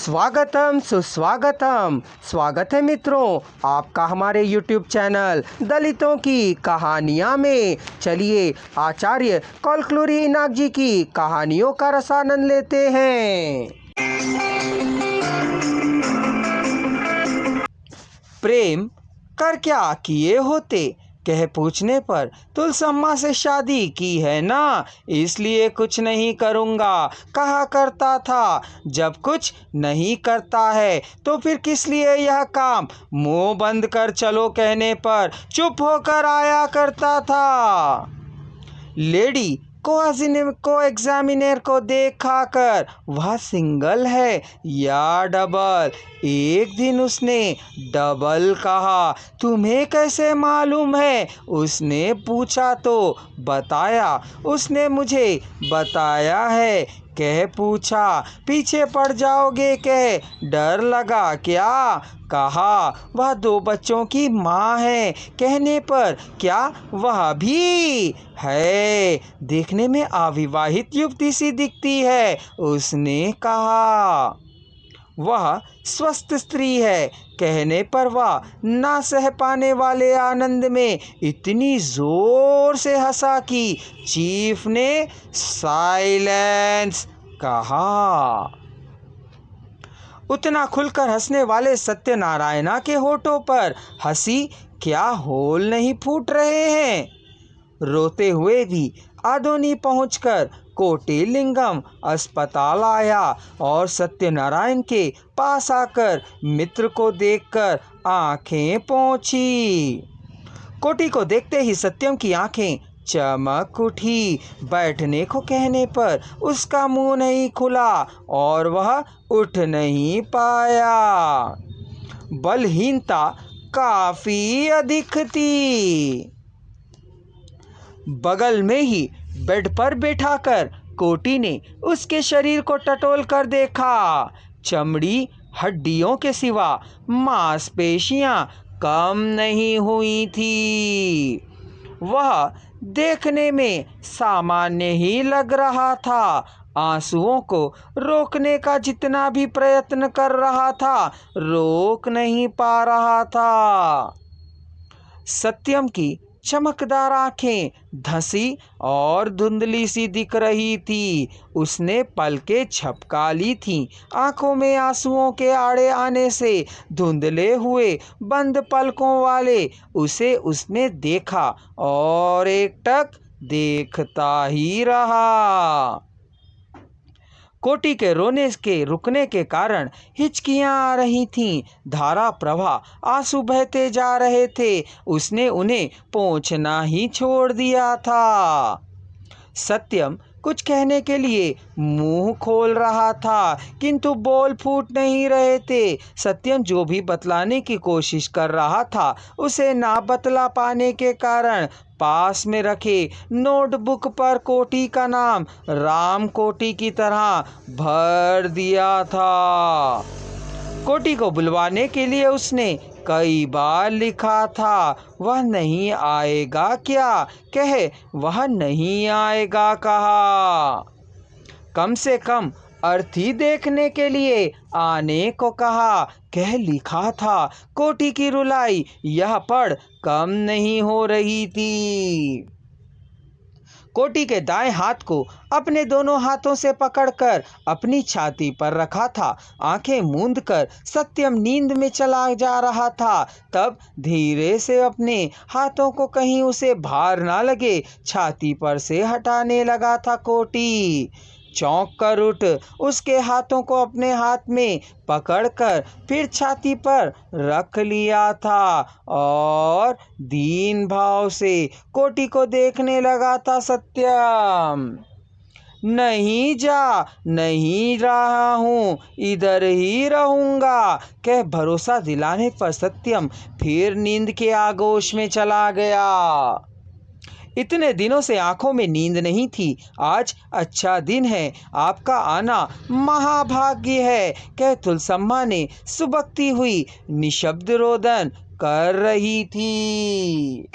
स्वागतम सुस्वागतम। स्वागत है मित्रों आपका हमारे YouTube चैनल दलितों की कहानियाँ में। चलिए आचार्य कौलक्लुरी इनाक जी की कहानियों का रसानंद लेते हैं। प्रेम कर क्या किए होते कह पूछने पर तुलसम्मा से शादी की है ना, इसलिए कुछ नहीं करूँगा कहा करता था। जब कुछ नहीं करता है तो फिर किस लिए यह काम, मुंह बंद कर चलो कहने पर चुप होकर आया करता था। लेडी को एग्जामिनर को देखा कर वह सिंगल है या डबल। एक दिन उसने डबल कहा, तुम्हें कैसे मालूम है? उसने पूछा तो बताया, उसने मुझे बताया है कह पूछा, पीछे पड़ जाओगे कह डर लगा क्या? कहा वह 2 बच्चों की माँ है कहने पर क्या वह भी है? देखने में अविवाहित युवती सी दिखती है। उसने कहा वह स्वस्थ स्त्री है कहने पर वह ना सह पाने वाले आनंद में इतनी जोर से हंसा कि चीफ ने साइलेंस कहा। उतना खुलकर हंसने वाले सत्यनारायणा के होठों पर हंसी क्या होल नहीं फूट रहे हैं। रोते हुए भी आदोनी पहुंचकर कोटिलिंगम अस्पताल आया और सत्यनारायण के पास आकर मित्र को देखकर आंखें पोंछी। कोटि को देखते ही सत्यम की आंखें चमक उठी। बैठने को कहने पर उसका मुंह नहीं खुला और वह उठ नहीं पाया। बलहीनता काफी अधिक थी। बगल में ही बेड पर बैठाकर कोटि ने उसके शरीर को टटोल कर देखा। चमड़ी हड्डियों के सिवा मांसपेशियां कम नहीं हुई थी। वह देखने में सामान्य ही लग रहा था। आंसुओं को रोकने का जितना भी प्रयत्न कर रहा था रोक नहीं पा रहा था। सत्यम की चमकदार आंखें धंसी और धुंधली सी दिख रही थी। उसने पलकें झपका ली थीं। आंखों में आंसुओं के आड़े आने से धुंधले हुए बंद पलकों वाले उसे उसने देखा और एकटक देखता ही रहा। कोटि के रोने के रुकने के कारण हिचकियां आ रही थीं। धारा प्रवाह आंसू बहते जा रहे थे। उसने उन्हें पोंछना ही छोड़ दिया था। सत्यम कुछ कहने के लिए मुंह खोल रहा था किंतु बोल फूट नहीं रहे थे। सत्यम जो भी बतलाने की कोशिश कर रहा था उसे ना बतला पाने के कारण पास में रखे नोटबुक पर कोटि का नाम राम कोटि की तरह भर दिया था। कोटि को बुलवाने के लिए उसने कई बार लिखा था। वह नहीं आएगा क्या कहे वह नहीं आएगा कहा। कम से कम अर्थी देखने के लिए आने को कहा कह लिखा था। कोटि की रुलाई यह पढ़ कम नहीं हो रही थी। कोटि के दाएं हाथ को अपने दोनों हाथों से पकड़कर अपनी छाती पर रखा था। आंखें मूंद कर सत्यम नींद में चला जा रहा था। तब धीरे से अपने हाथों को कहीं उसे भार ना लगे छाती पर से हटाने लगा था। कोटि चौंक कर उठ उसके हाथों को अपने हाथ में पकड़कर फिर छाती पर रख लिया था और दीन भाव से कोटि को देखने लगा था। सत्यम नहीं जा नहीं रहा हूँ इधर ही रहूँगा कह भरोसा दिलाने पर सत्यम फिर नींद के आगोश में चला गया। इतने दिनों से आंखों में नींद नहीं थी। आज अच्छा दिन है, आपका आना महाभाग्य है कह तुलसम्मा ने सुबकती हुई निशब्द रोदन कर रही थी।